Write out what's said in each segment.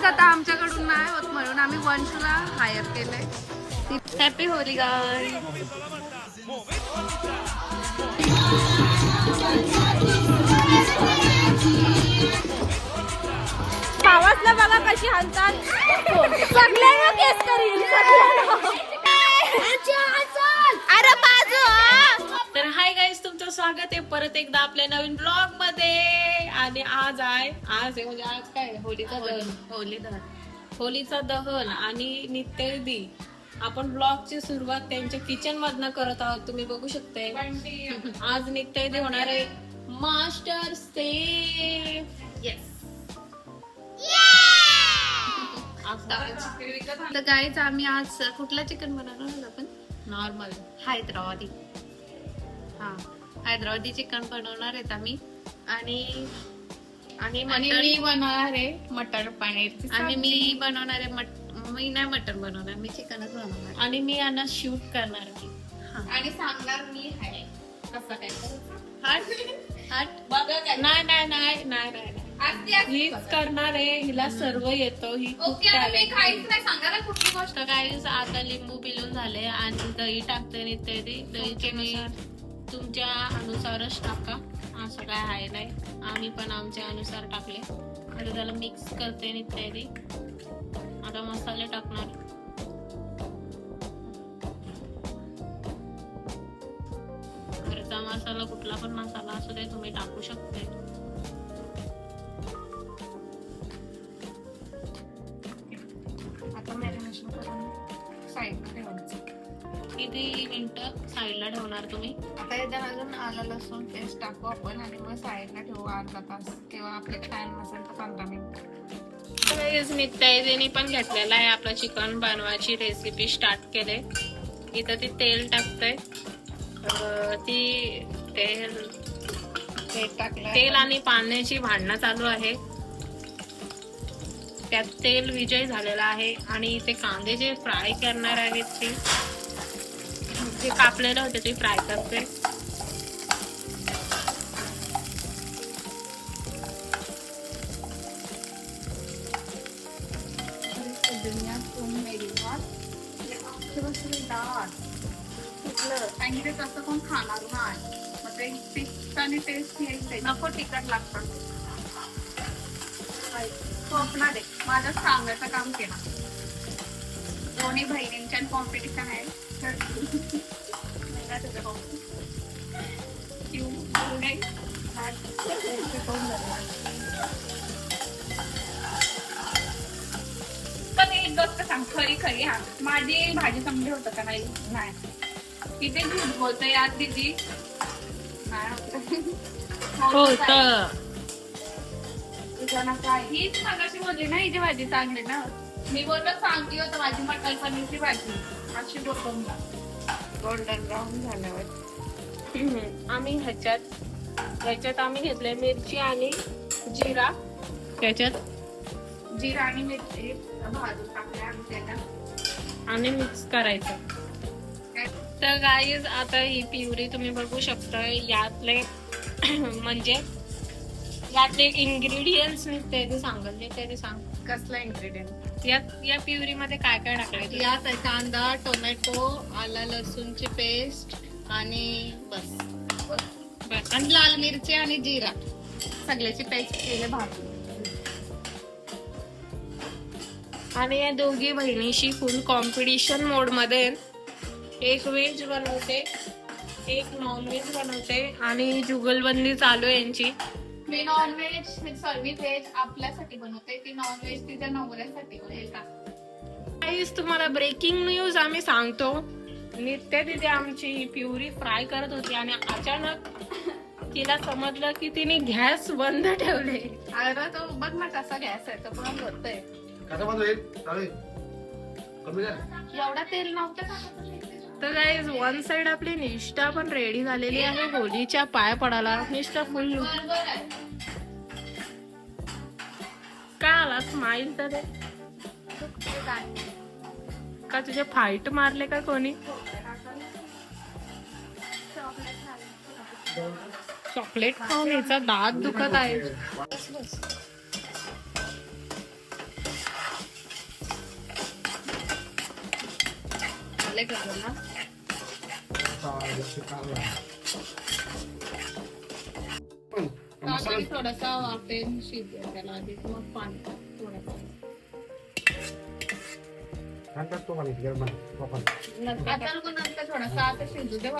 आता आमच्याकडून नाही होत म्हणून आम्ही वंशला हायर केलंय. हॅपी होली गाय. भावासला बघा कशी हालतात. सगळ्यांना केस करीन. अरे बाजू. तर हाय गाईज, तुमचं स्वागत आहे परत एकदा आपल्या नवीन ब्लॉग मध्ये. आणि आज आहे म्हणजे आज काय होलीचा दहन. होलीचा दहन आणि नित्यदी. आपण ब्लॉगची सुरुवात त्यांच्या किचन मधनं करत आहोत. तुम्ही बघू शकताय आज नित्यदी होणार आहे मास्टर शेफ. येस. तर गाईच आम्ही आज कुठला चिकन बनवणार आहोत आपण? नॉर्मल हैदराबादी. हा, हैदराबादी चिकन बनवणार आहेत आम्ही. आणि आणि मी बनवणार आहे मटर पनीरची. आणि मी बनवणार आहे मी नाही मटन बनवणार, मी चिकनच बनवणार. आणि मी यांना शूट करणार आहे. आणि सांगणार मी आहे कसं काय. नाही नाही नाही नाही नाही हीच करणार आहे. हिला सर्व येतं. ही ओके, मी काहीच नाही सांगा कुठली गोष्ट. तर काही आता लिंबू पिलून झाले आणि दही टाकते इत्यादी. दहीचे मी तुमच्या अनुसारच टाका, असं काय आहे नाही. आम्ही पण आमच्या अनुसार टाकले. आता त्याला मिक्स करते इत्यादी. आता मसाले टाकणार. घरचा मसाला कुठला पण मसाला असू दे तुम्ही टाकू शकते. आता मॅरिनेशन करून साईडला ठेवायचं. किती मिनिटं साईडला ठेवणार तुम्ही? आता याच्यात अजून आलं लसूण पेस्ट टाकू आपण आणि मग साईडला ठेवू अर्धा तास किंवा आपले टाइम नसेल तर 15 मिनिट. नित्याने पण घेतलेला आहे आपलं चिकन बनवायची रेसिपी स्टार्ट केले. इथं ती तेल टाकतंय. ती तेल आणि पाण्याची भांडणं चालू आहे. त्यात तेल विजय झालेला आहे आणि इथे कांदे जे फ्राय करणार आहेत ते जे कापलेलं होते ते फ्राय करते. आणि ते तसं कोण खाणार नाही. मग ते टेस्ट आणि टेस्ट यायचंय. नको तिखट लागतं. स्वप्ना दे माझं सांगायचं काम केलं. दोन्ही बहिणींच्या कॉम्पिटिशन आहे. पण एक गोष्ट सांग खरी खरी. हा, माझी भाजी चांगली होतं का नाही? नाही. किती झूट बोलतोय यार दीदी. हीच मगाशी बोलली ना हिची भाजी चांगली ना. मी बोलतो सांगते होतं माझी मटर पनीरची भाजी अशी बोलतो मला. गोल्डन ब्राऊन झाल्यावर आम्ही ह्याच्यात आम्ही घेतले मिरची आणि जिरा. त्याच्यात जिरा आणि मिरची भाजून टाकल्या आणि त्याच्यात आणि मिक्स करायचं. तर गाईज आता ही प्युरी तुम्ही बघू शकता. यातले म्हणजे यातले इन्ग्रेडियंट्स ते सांगल ते सांग. कसला इन्ग्रेडियंट? या प्युरी मध्ये काय काय टाकलंय? यात आहे कांदा, टोमॅटो, आला लसूणची पेस्ट आणि बस. आणि लाल मिरची आणि जिरा सगळ्याची पेस्ट केले भाजून. आणि या दोघी बहिणीशी फुल कॉम्पिटिशन मोड मध्ये. एक व्हेज बनवते, एक नॉनव्हेज बनवते आणि जुगलबंदी चालू आहे यांची. मी नॉनव्हेज सॉरी व्हेज आपल्यासाठी बनवते. ती नॉनव्हेज तिच्या नवऱ्यासाठी गाईस तुम्हाला ब्रेकिंग न्यूज आम्ही सांगतो. नित्य तिथे आमची प्युरी फ्राय करत होती आणि अचानक तिला समजलं की तिने गॅस बंद ठेवले. अरे तो बघ ना कसा गॅस आहे. तो पण होतोय. एवढा तेल नव्हतं का? तर गाईज वन साइड आपली निष्ठा पण रेडी झालेली आहे होलीच्या पाय पडायला. निष्ठा फुल काय आला स्माईल तर का तुझे फाईट मारले का कोणी? चॉकलेट खाऊन याचा दात दुखत आहे. आले का तुला? ताक थोडासा वाफेन शिजव त्याला आधी, मग पाणी थोडंसं. आता नंतर थोडासा आता शिजू दे.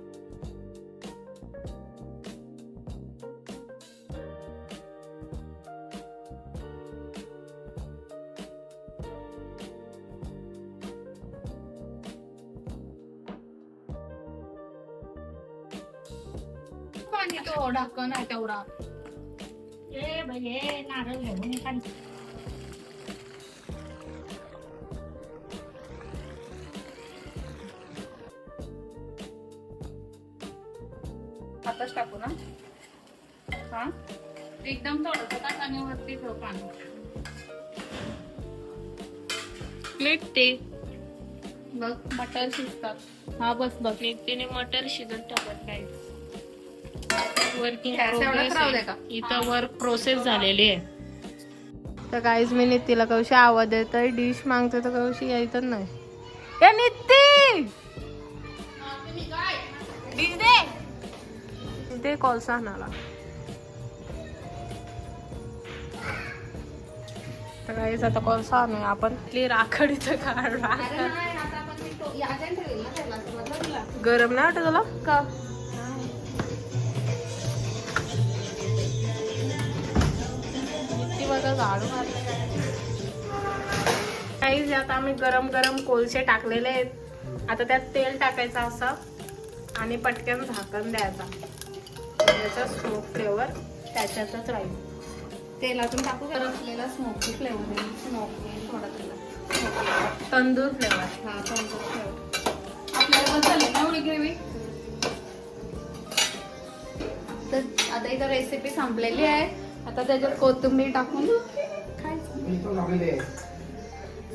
पाणी तो ढक्कन आहे तेवढा. नारळ घेऊन आताच टाकू ना. हा एकदम थोडंसं टाक आणि वरती ठेव पाणी. निघते बघ मटर शिजतात. हा बस बघ. निघतेने मटर शिजत टाकत काय. वर्किंग गॅस एवढाच राहू दे का? इथं वर्क प्रोसेस झालेली आहे. तर काहीच मी नित्तीला कवशी आवाज येतोय, डिश मागतोय तर कवशी यायचं नाही. ए नित्ती डिश दे कोळसा आणायला. तर काहीच आता कोळसा आणूया आपण. राखडीचं काढ गरम नाही वाटत तुला का? काही आता आम्ही गरम गरम कोळसे टाकलेले आहेत. आता त्यात तेल टाकायचं असं आणि पटकन झाकण द्यायचा. त्याचा स्मोक फ्लेवर त्याच्यातच राहील. तेलातून टाकू असलेला स्मोकी फ्लेवर येईल. स्मोक थोडा तेला तंदूर फ्लेवर. हा तंदूर फ्लेवर आपल्याला झाले ना एवढी ग्रेव्ही. तर आता इथं रेसिपी संपलेली आहे. आता त्याच्यात कोथिंबीर टाकून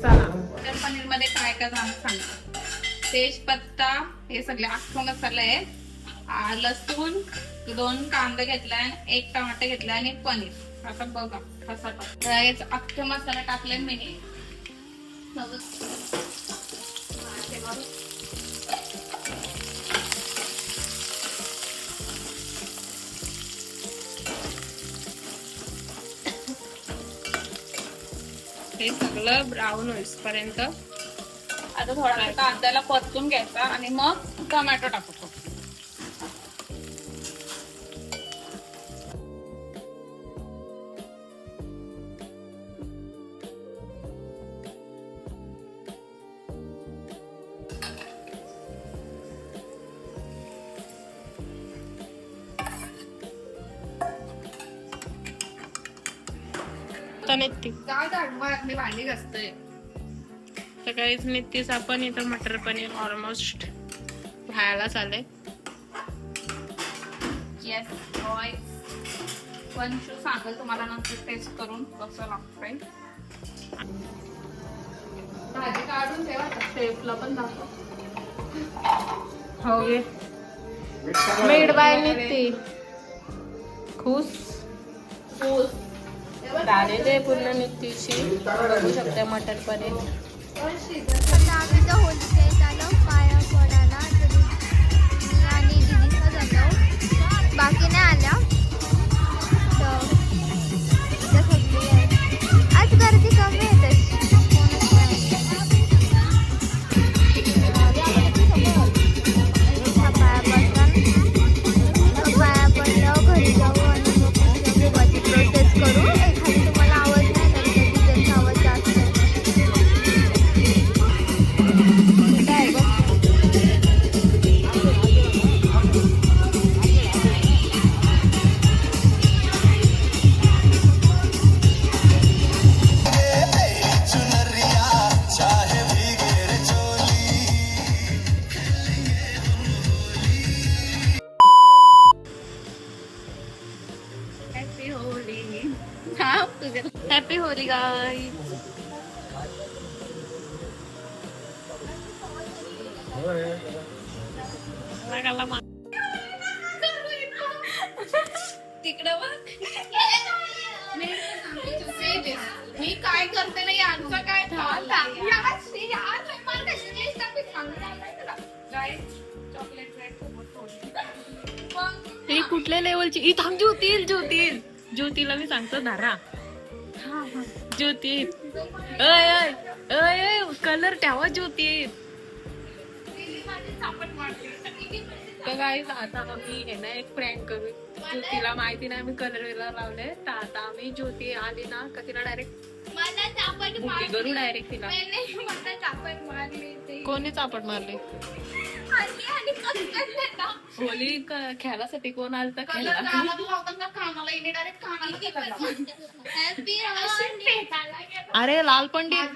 चला. तर पनीर मध्ये काय काय सांगतो. तेजपत्ता हे सगळे अख्खा मसाले आहेत. लसूण 2 कांदा घेतलाय, 1 टमाटर घेतलाय आणि पनीर. आता बघा कसा टाक. अख्खे मसाला टाकले मी. हे सगळं ब्राऊन होईपर्यंत आता थोडा कांद्याला परतून घ्यायचा आणि मग टोमॅटो टाकतो. निघते मी भांडी घासतोय. सकाळीच निघतेच आपण. इथं मटर पनीर ऑलमोस्ट व्हायला चाललंय. Yes boys. पण सांगेल तुम्हाला नंतर टेस्ट करून कसं लागतंय. भाजी काढून ठेवा. शेफला पण दाखव. हो गे मेड बाय नित्ती. खुश झालेले पूर्ण नित्तीची. बघू शकते मटर पनीर. आता आम्ही तर होलीच्या इथं आलो पाया पडायला. तरी मी आणि दिदीचं झालो, बाकी नाही आल्या. तर इथं सगळी आहे. आज गर्दी कमी आहे तशी. कोणच नाही. पाया पडल्यावर घरी जाऊ आणि मग माझी प्रोसेस करू. एखादी तुम्हाला आवाज नाही तर तिचा आवाज जास्त आहे. Happy Holi. Happy Holy guys. तिकडं बघ. मी काय करते ना यांचं काय ही कुठल्या लेवलची ही थांब ज्योतीला मी सांगतो धारा ज्योती कलर ठेवा ज्योती. तर गाईज आता आम्ही आहे ना एक प्रँक करू. ज्योतीला माहिती नाही आम्ही कलर वेलर लावले तर आता आम्ही ज्योती आली ना का तिला डायरेक्ट करू डायरेक्ट तिला. कोणी चापट मारले होली खेळासाठी कोण आलं तर खेळा. अरे लाल पंडित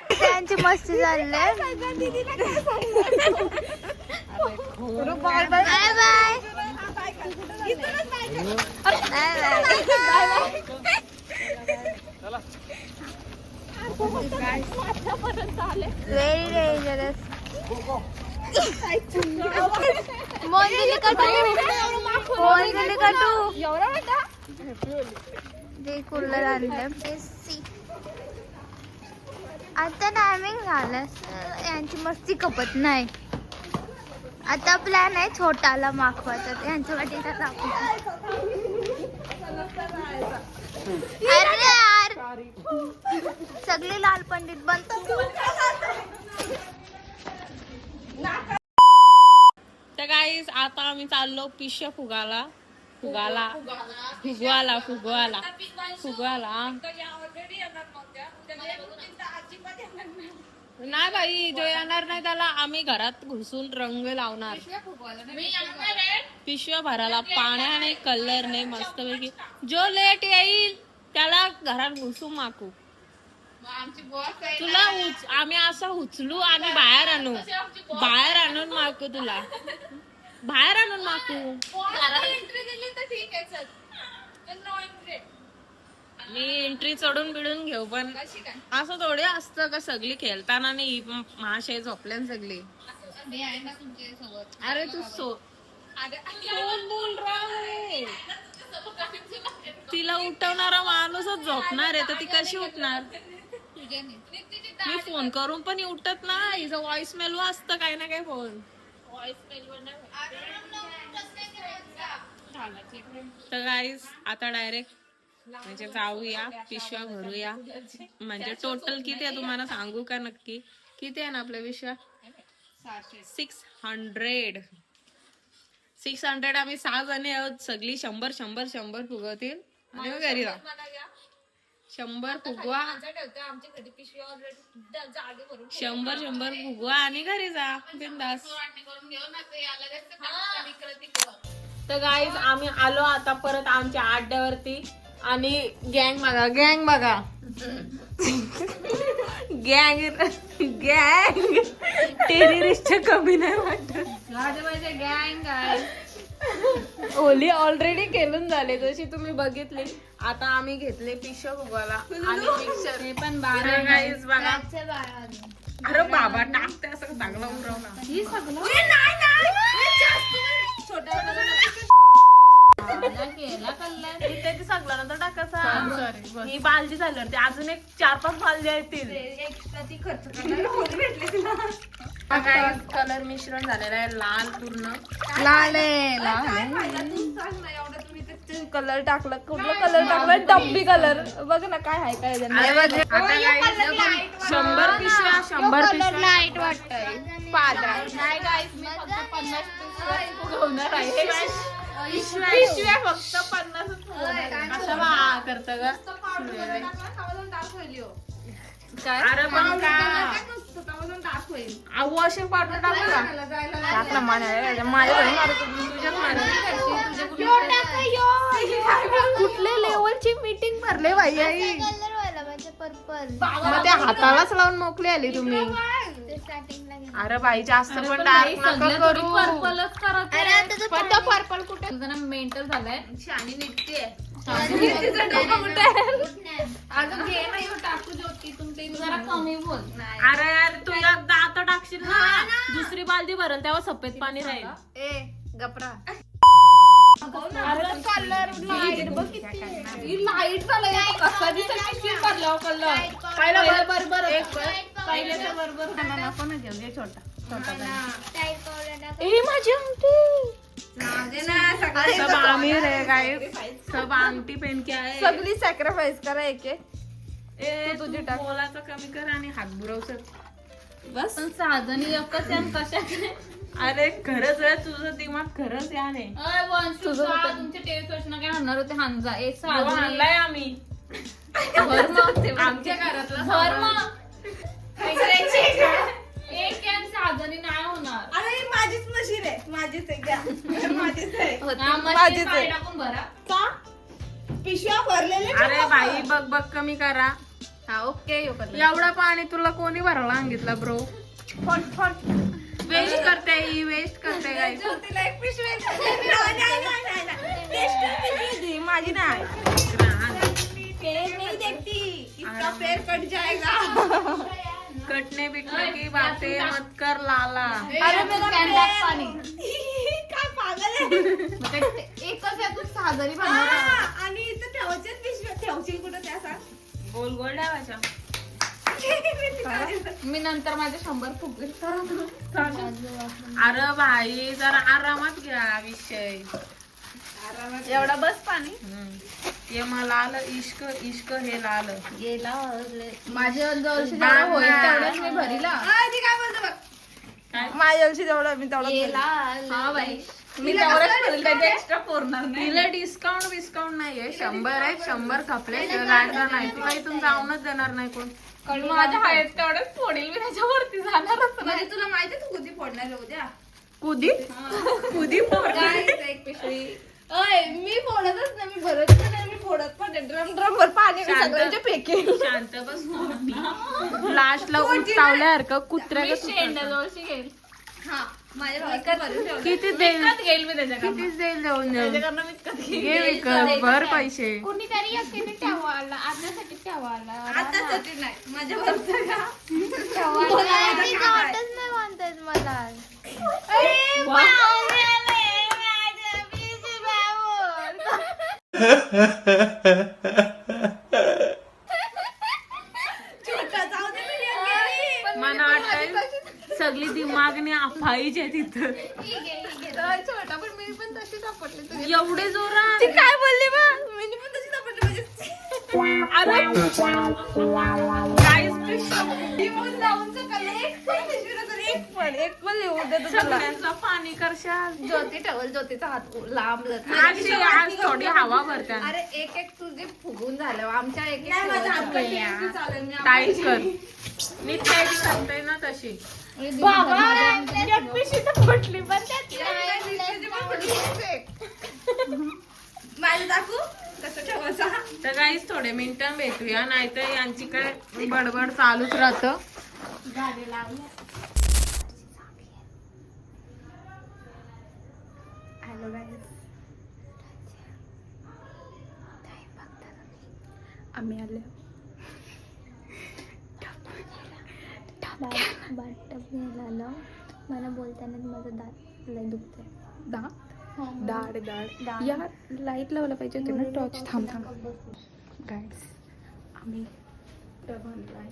त्यांची मस्ती चालली आहे. Bye bye very dangerous. मोंदिली कटू जे कूलर आणलं. आता टायमिंग झालं यांची मस्ती कपत नाही. आता प्लॅन आहे छोटाला माखवाचा यांच्या वाटीचा टाकू. अरे यार सगळे लाल पंडित बनतो. तर गाईज आता आम्ही चाललो पिशव्या फुगवाला. नाही बाई जो येणार नाही त्याला आम्ही घरात घुसून रंग लावणार. पिशव्या भराला पाण्याने कलरने मस्तपैकी. जो लेट येईल त्याला घरात घुसून माकू. तुला आम्ही असं उचलू आणि बाहेर आणून माकू. तुला बाहेर आणून माकू. मी एंट्री चढून बिडून घेऊ पण असं थोडे असतं का सगळी खेळताना नाही माशे झोपल्यान सगळी. अरे तू कोण बोल रहा है? तिला उठवणारा माणूसच झोपणार आहे तर ती कशी उठणार. मी फोन करून पण उठत नाही. हिचं व्हॉइस मेल असतं काही ना काही फोन. तर गाईस आता डायरेक्ट म्हणजे जाऊया पिशव्या भरूया. म्हणजे टोटल किती आहे तुम्हाला सांगू का नक्की किती आहे ना आपल्या पिशव्या. 600 आम्ही 6 जणी आहोत. सगळी 100 फुगवतील आणि मग घरी जा. 100 फुगवा 100 फुगवा आणि घरी जा बिंदास. तर गाईज आम्ही आलो आता परत आमच्या अड्ड्यावरती आणि गँग बघा गँग टेररिस्ट कमी नाही वाटत. होली ऑलरेडी खेळून झाले जशी तुम्ही बघितली. आता आम्ही घेतले पिशव्या फुगवायला आणि मिक्सर पण 12 गाईज बघा. अरे बाबा टाकते असं चांगलं उरवला. नंतर टाकायचा. ही बालदी झाल्यावर अजून एक 4-5 बालदी येतील. कलर मिश्रण झालेला आहे लाल पूर्ण लाल कलर टाकला. कुठला कलर टाकला. डब्बी कलर बघ ना काय आहे काय. 100 पिशव्या लाईट वाटतंय. नाही गाईस मी फक्त 50 फुगवणार आहे. पिशव्या फक्त 50 असं करत ग. अरे पण काय वॉशिंग पावडर टाकू का. टाकला कुठल्या लेवलची मीटिंग भरले बाई आई. कलर वाला म्हणजे पर्पल. मग त्या हातालाच लावून मोकली आली तुम्ही. अरे बाई जास्त पण डार्क नका करू. पर्पलच करत. अरे आता पण पर्पल कुठे तुझं मेंटल झालंय. शानी निघते. अजून घे नाही टाकू ज्योती तुमचे जरा कमी बोल. अरे यार तू एकदा आता टाकशील ना दुसरी बालदी भरल तेव्हा सफेद पाणी राहील. गपरा लाईट चालू कसा दिसत बरोबर बरोबर नको ना घेऊ घे छोटा ए माझी अंगठी सब आमिर है गाइस, सब अंगठी पहन के आए. सगळी सॅक्रिफाईस करा एक एक ए तुझी बोलायचं कमी कर आणि हात बुरवसर. बस साधनी एकच आहे कशा अरे खरंच आहे तुझं दिमाग खरंच याने. तुमचे टेस्ट प्रश्न काय म्हणणार होते हांजा एक साधनी आणलाय आम्ही आमच्या घरातला एक आणि साधनी नाही होणार. अरे माझीच मशीन आहे माझीच आहे माझीच आहे माझीच टाकून भरा का पिशव्या भरलेले अरे बाई बघ बघ कमी करा. हा ओके एवढं पाणी तुला कोणी भरायला सांगितलं ब्रो. वेस्ट करते ही वेस्ट करते काय. ज्योतीला एक पिशवी नाही माझी नाही पेड़ नहीं देखती इसका पेड़ कट जाएगा. कटने बिकने की बातें मत कर लाला. अरे मेरा कॅन्डात पाणी काय पागल आहे. एकच आहे तू साधनी आणि इथं ठेवायच्याच पिशव्या ठेवशील कुठं त्या सांग. गोल गोल ठेवायचा. मी नंतर माझे 100 फुगले. अरे भाई जरा आरामात घ्या विषय. एवढा बस पाणी हे मला आलं इश्क इश्क हे आलं. गेला माझ्या जवळशी बाबा. जेवढं होईल तेवढंच मी भरीला. काय बोलतो बघ माझ्या जवळशी जेवढं मी तेवढं हा बाई मी तेवढंच भरेल त्याचे एक्स्ट्रा पुरणार नाही. तिला डिस्काउंट नाहीये. 100 आहे 100 खपले गाडीला नाही तुला इथून जाऊनच देणार नाही कोण. माझ्या आहेत तेवढंच फोडील मी त्याच्यावरती जाणारच नाही. म्हणजे तुला माहिती तू कधी फोडणार आहे उद्या कुदी कुदी एक पिशवी मी फोडतच नाही मी भरतच नाही मी फोडत पण ड्रम भर पाणी मी सगळ्यांच्या फेकेल. शांत बस. लास्टला उठवल्यासारखं कुत्र्या शेंड्याजवळशी घेईल. हा माझ्या भावाचं भरून ठेवलं. किती देईल घेईल मी त्याच्याकडनं. कितीच देईल देऊन देऊन त्याच्याकडनं विकत घेईल. घे विकत भर पैसे. कुणीतरी एकटीने ठेवा आला आणण्यासाठी ठेवा आला आता साठी नाही माझ्या वरचं का मी गाठच नाही म्हणतात मला. मला वाटतंय सगळी दिमागने अफाईचे तिथं. छोटा पण मी पण तशी सापडले. एवढे जोरात काय बोलली बा मी पण तशी सापडली म्हणजे अरे एक पण लिहू दे तुला सगळ्यांचा पाणी करशाल. ज्योती ठेवल ज्योतीचा हात लांब आज थोडी हवा भरत्या. अरे एक एक तुझे फुगून झालं आमच्या एक टाईट कर. मी टाईट करते ना तशी. फुटली पण माझं दाखवू कसं ठेवायचा. तर काहीच थोडे मिनिटं भेटूया नाहीतर यांची काय बडबड चालूच राहतं. हॅलो गाईज, आम्ही आले. बाथटब घ्यायला आलं. मला बोलताना माझं दात लय दुखतंय. दाढ यार लाईट लावला पाहिजे होते ना टॉर्च. थांब गाईड्स आम्ही टब आणलाय.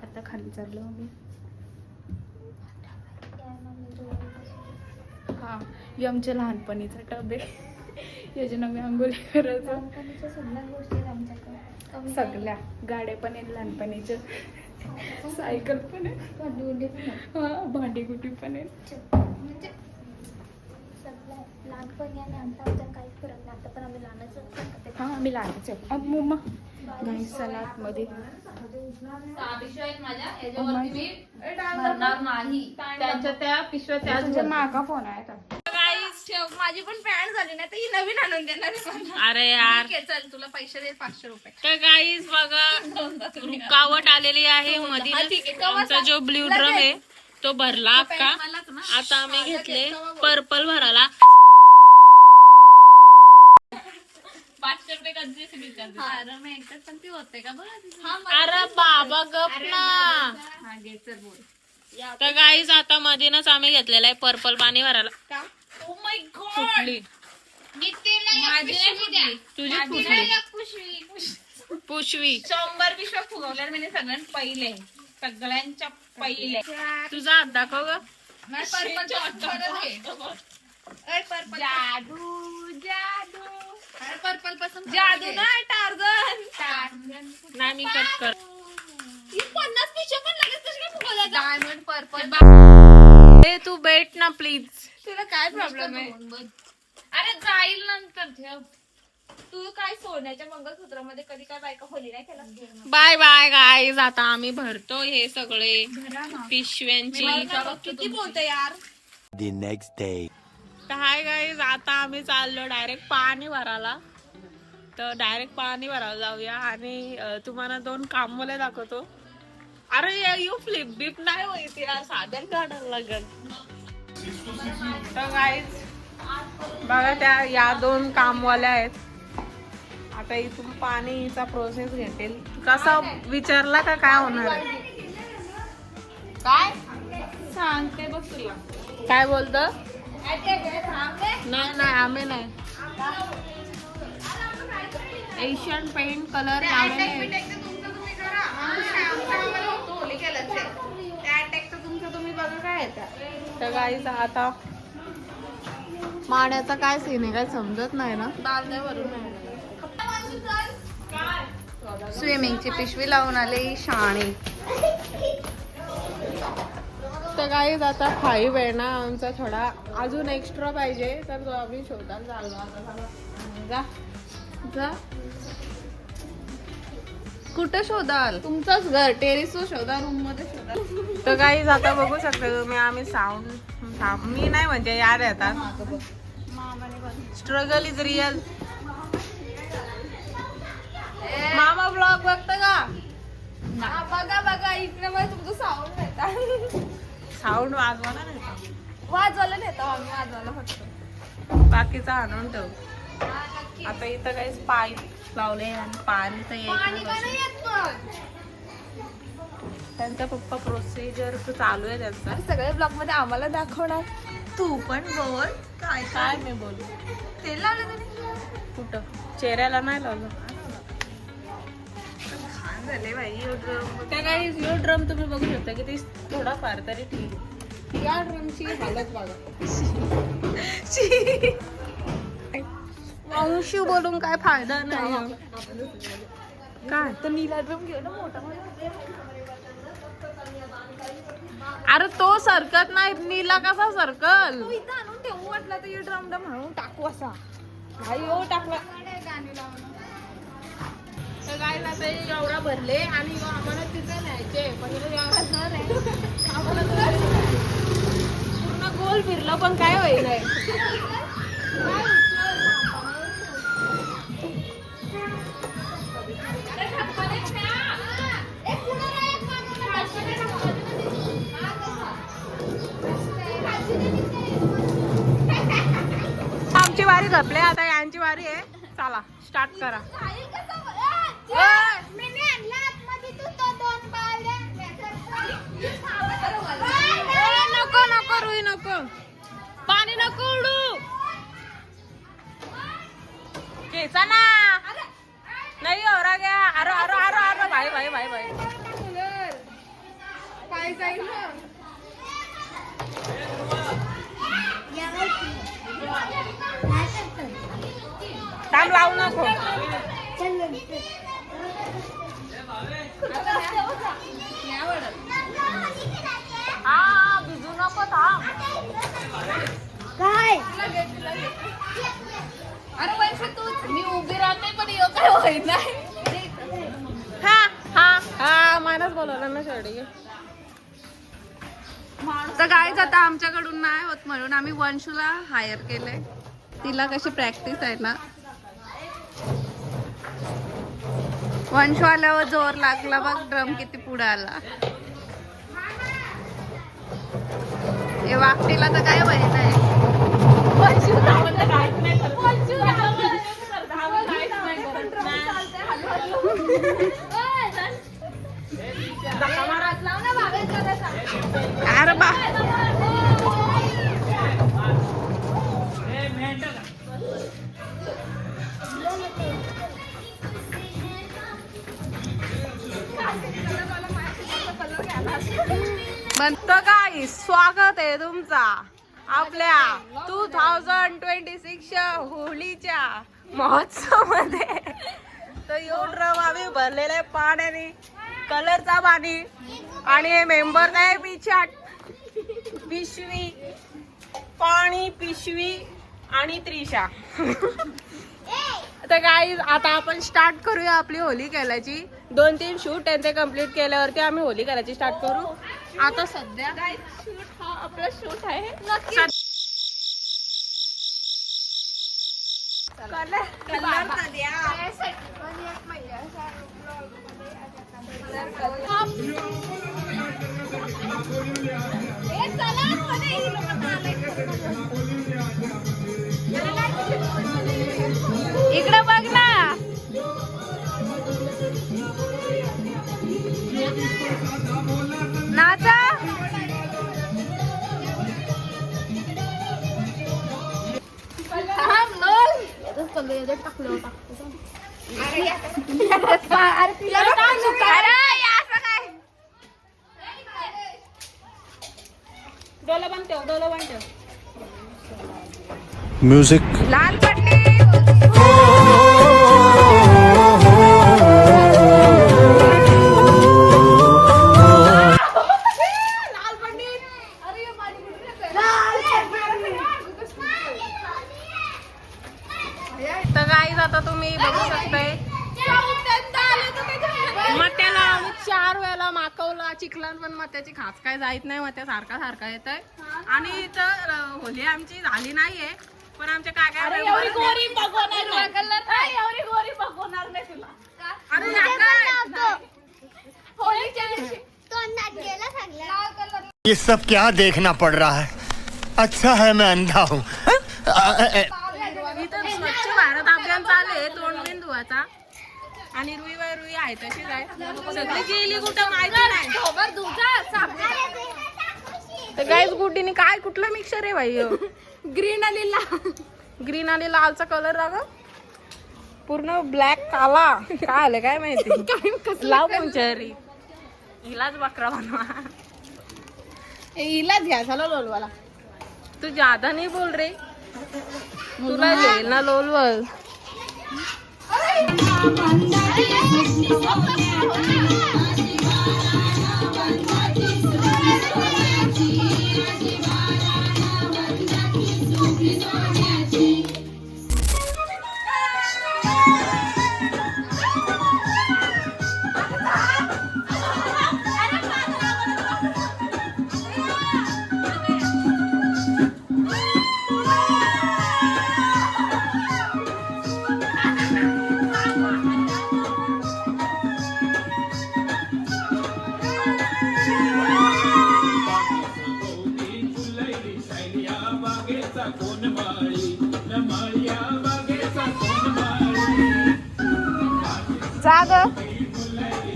आता खाली चाललो आम्ही. हा हे आमच्या लहानपणीचा टब आहे. याच्यानं मी आंघोळी करायचो. लहानपणीच्या सगळ्या गोष्टी आहेत आमच्याकडे. सगळ्या गाड्या पण आहेत लहानपणीच्या. सायकल पण आहे. हा भांडी कुटी पण आहे. म्हणजे सगळं लहानपणी आणि आमच्या काहीच फरक नाही. आता पण आम्ही लहानच होतो. हा आम्ही लहानच आहे. अब मम्मा गाईस चला आतमध्ये. पिशव्या आहेत माझ्या याच्यावरती मी भरणार नाही. त्यांच्या त्या पिशव्या त्याच मागा फोन आहे. माझी पण पॅन्ट झाली नाही तर ही नवीन आणून देणार आहे मला. अरे यार ठीक आहे, चल तुला पैसे दे 500 रुपये. तर गाईस बघा रुकावट आलेली आहे मध्ये. आमचा जो ब्ल्यू ड्रम आहे तो भरला का. आता आम्ही घेतले पर्पल भराला. 500 रुपये कधीच विचारते. अरे मी एकटाच पण ती होते का बघा. अरे बाबा गप ना. हा घे चल बोल. तर गाईज आता मधीनच आम्ही घेतलेला आहे पर्पल पाणी भरायला. का ओ माय फुटली. माझी नाही फुटली. तुझी फुटली. पुष्वी 100 पिशव्या फुगवल्या मी सगळ्यात पहिले, सगळ्यांच्या पहिले. तुझा हात दाखव ग. जादू जादू पर्पल पासून जादू नाही टार्झन. नाही मी कट कर. 50 पिशव्या पण लगेच कशी काय फुगवल्या? Diamond purple. ए तू बेट ना प्लीज. तुला काय प्रॉब्लेम आहे? अरे जाईल नंतर ठेव. तू काय सोन्याच्या मंगळसूत्रामध्ये कधी काय बायका होली नाही केला? Bye bye guys. आता आम्ही भरतो हे सगळे पिशव्यांची. किती बोलते यार. The next day. तर हाय गाईज, आता आम्ही चाललो डायरेक्ट पाणी भरायला. तर डायरेक्ट पाणी भरायला जाऊया आणि तुम्हाला 2 कामवाले दाखवतो. अरे यू फ्लिप बिप नाही होईल यार, साधन काढायला लागल. तर गाईज बघा त्या या 2 कामवाल्या आहेत. आता इथून पाणीचा प्रोसेस घेतील. कसा विचारला का काय होणार आहे? काय सांगते बघ तुला. काय बोलत? नाही नाही आम्ही नाही. एशियन पेंट कलर लावलेले. तर गाईज आता माण्याचा काय सीन आहे काय समजत नाही ना. स्विमिंगची पिशवी लावून आले शाणे. तर गाईज आता 5 आहे ना आमचा थोडा अजून एक्स्ट्रा पाहिजे, तर तो आम्ही शोधायला चाललो. आता जा जा. कुठं शोधाल? तुमचंच घर टेरेसवर शोधा, रूम मध्ये शोधा. तर गाईज आता बघू शकता तुम्ही आम्ही साऊंड मी नाही म्हणजे यार येतात. Struggle is real. मामा ब्लॉग बघता का? बघा बघा इकडे मला तुमचं साऊंड नेता. साऊंड वाजवायला नाही, वाजवायला नेतो आम्ही, वाजवायला फक्त. बाकीचा आणून ठेव. आता इथं काही पाईप लावले आणि पाणी तर त्यांचा पप्पा प्रोसिजर चालू आहे त्यांचा. सगळे ब्लॉग मध्ये आम्हाला दाखवणार. तू पण बोल. काय काय मी बोलू? तेल लावलं त्याने? कुठं? चेहऱ्याला नाही लावलं. छान झाले बाई. त्या काही यो ड्रम तुम्ही बघू शकता की ती थोडाफार तरी ठीक आहे. या ड्रमची हालत बघा. वंशू बोलून काय फायदा नाही. काय तर नीला ड्रम घेऊ ना मोठा. अरे तो सरकत नाही. नीला कसा सरकल? तू इथं आणून ठेवू वाटला तर ड्रम ड्रम म्हणून टाकू असा. भाई हो टाकला. तर काय ना ते एवढा भरले आणि आम्हाला तिथे न्यायचे पण आम्हाला पूर्ण गोल फिरलं पण काय होईल नाही. आमची वारी झपले, आता यांची वारी आहे. चला स्टार्ट करा. नको नको रुई नको, पाणी नको उडू. घ्यायचा ना नाही हो रहा गया. अरे अरे अरे अरे भाई भाई भाई भाई पाय जाईल ना. थांब लावू नको. हा भिजू नको. थांब काय अरे वैसे तू मी उभी राहते पण यो काय होईल नाही. हा हा हा मानस बोलवलं ना शेवटी. तर गाईज आता आमच्याकडून नाही होत म्हणून आम्ही वंशूला हायर केलंय. तिला कशी प्रॅक्टिस आहे ना. वंशू आल्यावर जोर लागला बघ. ड्रम किती पुढे आला. हे वाकटीला तर काय माहित आहे. अरे बा तर काय स्वागत आहे तुमचा आपल्या 2026 होळीच्या महोत्सव मध्ये. तर येऊन ड्रम आम्ही भरलेले पाण्याने, कलरचा पाणी आणि हे मेंबर आहे पिछाट पिशवी पाणी पिशवी आणि त्रिशा. तर गाईज आता आपण स्टार्ट करूया आपली होली खेळायची. 2-3 शूट त्यांचे कम्प्लीट केल्यावरती आम्ही होली खेळायची स्टार्ट करू. आता सध्या शूट हा आपला शूट आहे. इकडे बघ ना. नाचा. डोला बंद ठेव, डोला बंद ठेव. Music. लाल पट्टी. तर गाईज आता तुम्ही बघू शकताय मत्याला आम्ही 4 वेळा माकवला चिखलान, पण मत्याची खास काय जायत नाही. मत्या सारखा सारखा येत आहे. आणि इथं होली आमची झाली नाहीये, पण आमच्या काका अरे ये सब क्या देखना पड़ रहा है? अच्छा है मैं अंधा हूँ. इथं स्वच्छ भारत अभियान चालू आहे. तोंड बिन धुवायचा. आणि रुई आहे तशीच आहे. सगळी गेली कुठं माहिती नाही. तर गाईज गुड्डीने काय कुठलं मिक्सर आहे भाई? ग्रीन आणि लालचा कलर लाग पूर्ण ब्लॅक काला काय आलं काय माहिती. लाव पंचरी हिलाच बकरा बनवा. हिलाच घ्या झालं लोलवाला. तू ज्यादा नाही बोल रे, तुला येईल ना लोलवल.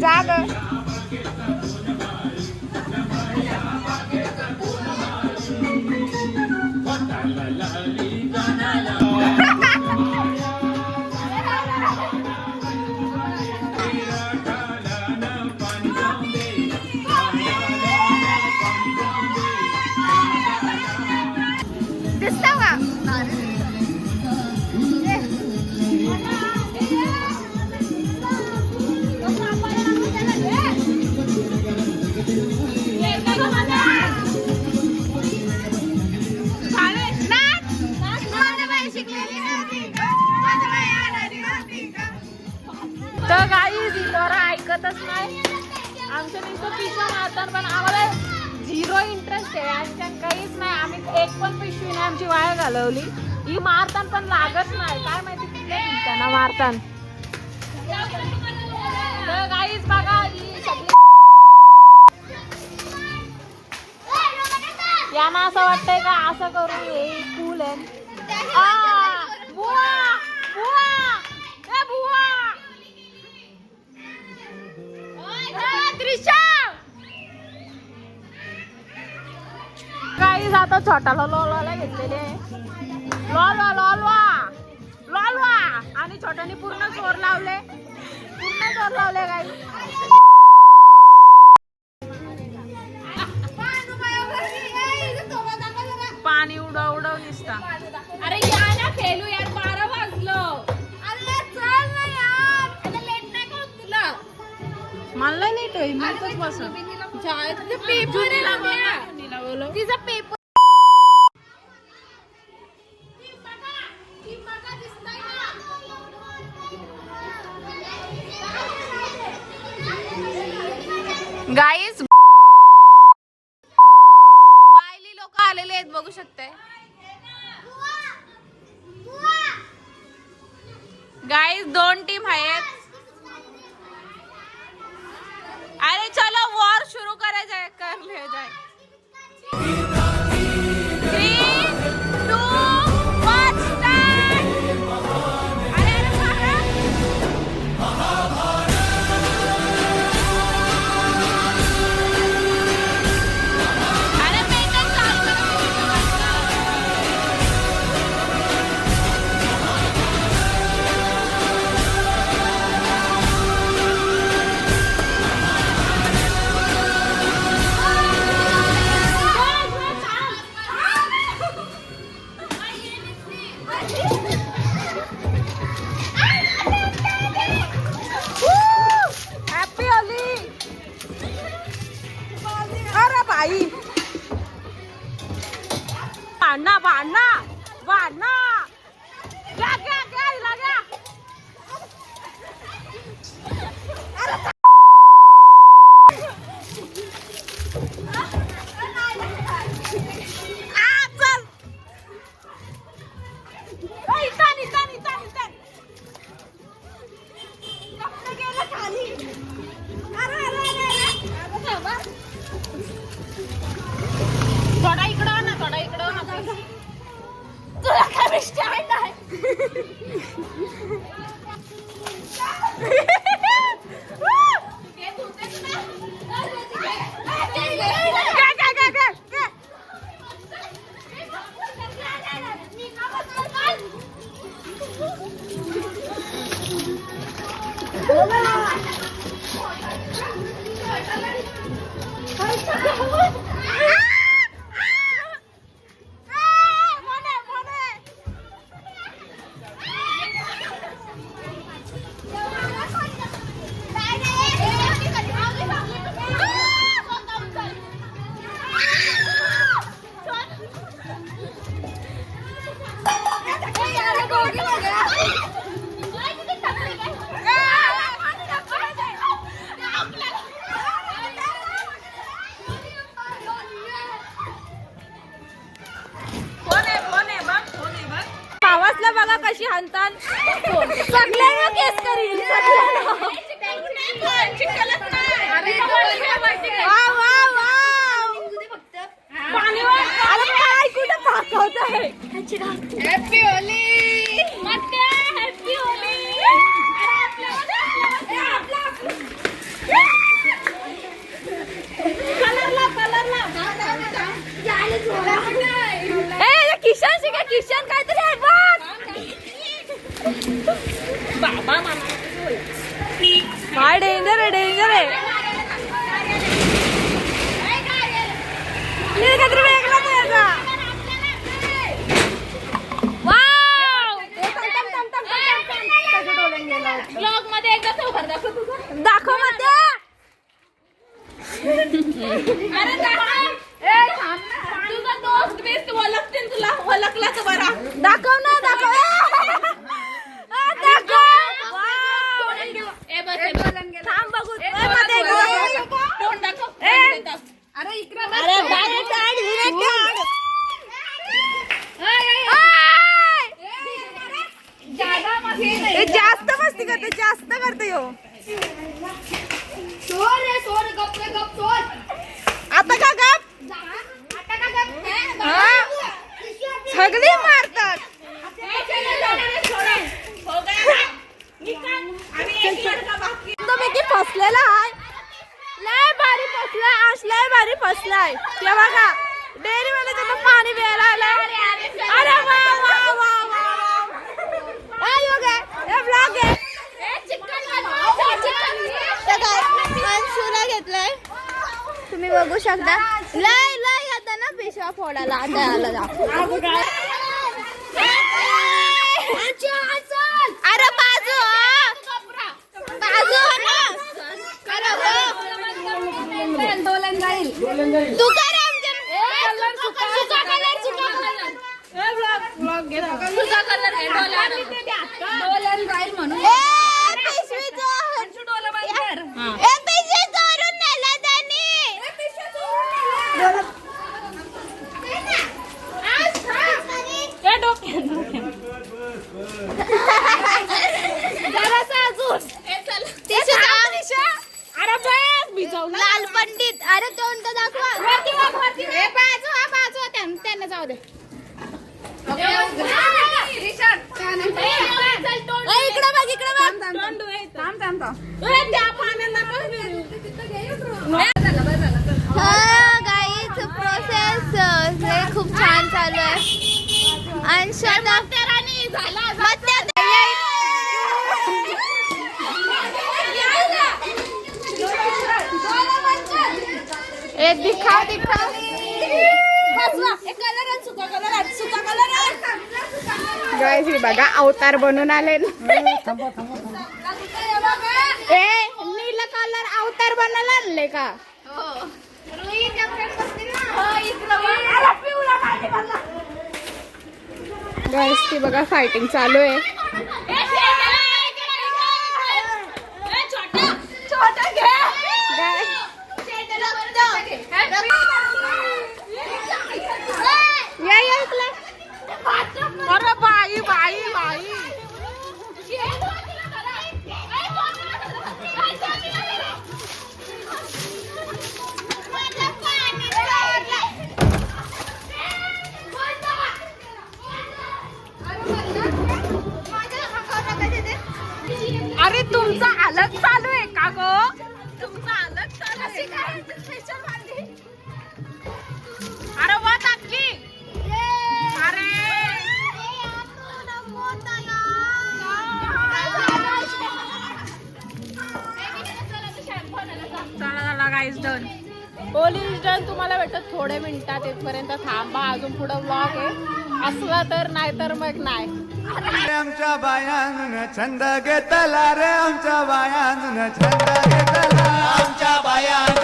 जाग दिसतं का? तर गाईज बरं ऐकतच नाही. आमच्या नुसतं पिशव्या मारतात, पण आम्हाला 0 इंटरेस्ट आहे. आमच्या काहीच नाही. आम्ही एक पण पिशवी नाही आमची वाया घालवली. ही मारतान पण लागत नाही. काय माहिती त्यांना मारतान. तर गाईज बघा ही सगळी यांना असं वाटतंय का असं करू हे कूल आहे. बुवा बुवा ए बुवा काही आता छोटाला लोलवाला घेतलेले. लोलवा आणि छोट्याने पूर्ण जोर लावले काही. पाणी उडव उडव निसता. अरे या ना खेळू यार, 12 वाजलं. अरे चल ना यार, आता लेट नाही का होत तुला? मला लेट होईल, मी इथंच बसून. पेपर तिचा पेपर गाईज बायली लोक आलेले आहेत, बघू शकताय. गाईज 2 टीम आहेत. अरे चलो वॉर शुरू करायचा है, कर ले जाए. 3, 2, 1 स्टार्ट. अरे अरे मारा. अरे मेंटल चालू करा. Happy Holy. अरे बाई भांडणा भांडणा भांडणा. घ्या घ्या घ्या हिला घ्या. चल इथं इथं इथं इथं. कपडे गेले खाली. अरे अरे अरे अरे. थोडा इकडं हो ना, थोडा इकडं हो ना. तुला काय स्टँड आहे? भावासला बघा कशी हाणतात. सगळ्यांना केस करील. काय कुठं पाकवत आहे. हॅपी होली. हॅपी होली. कलरला कलरला. किशन शिका, किशन काहीतरी आहे बाबा मामा. काय डेंजर आहे, डेंजर आहे. काहीतरी वेगळाच आहे याचा. ब्लॉग मध्ये एकदा चौकार दाखव तुझं. दाखव मग अरे तुझा दोस्त बेस्ट ओळखतील तुला. ओळखला तर बरा. दाखव ना दाखव. थांब बघू. तोंड दाखव. अरे इकडे जास्त मस्ती करते, जास्त करते यो. आता का गप. सगळी मारतात. तुम्ही फसलेला आहे. लय भारी फसलाय. आज लय भारी फसलाय. ते बघा डेअरी मध्ये तुम्ही पाणी प्यायला आलाय. अरे वा वा वा वा. हे ब्लॉग आहे. घेतलाय तुम्ही बघू शकता. लय लय आता ना पेशा जा फोडायला दळाला जा. अरे बाजू बाजू तू कर लाल पंडित. अरे तोंड तर दाखवा. बाजू त्यांना जाऊ दे. इकडे बघ इकडे गाईच प्रोसेस हे खूप छान चालू आहे. दिखा गाईस बघा अवतार बनून आले. नीला कलर अवतार बनायला आणले का? गाईस ती बघा फायटिंग चालू आहे. अरे बाई बाई बाई अरे तुमचा अलग चालू आहे का गो? तुमचा अलग चालू आहे. अरे वा टाकी. अरे चला guys done. Holy is done. तुम्हाला भेटत थोड्या मिनिटात. इथपर्यंत थांबा. अजून पुढे व्लॉग आहे. असला तर नाही तर मग नाही. आमच्या बायान छंद घेतला रे. आमच्या बायान छंद घेतला. आमच्या बायान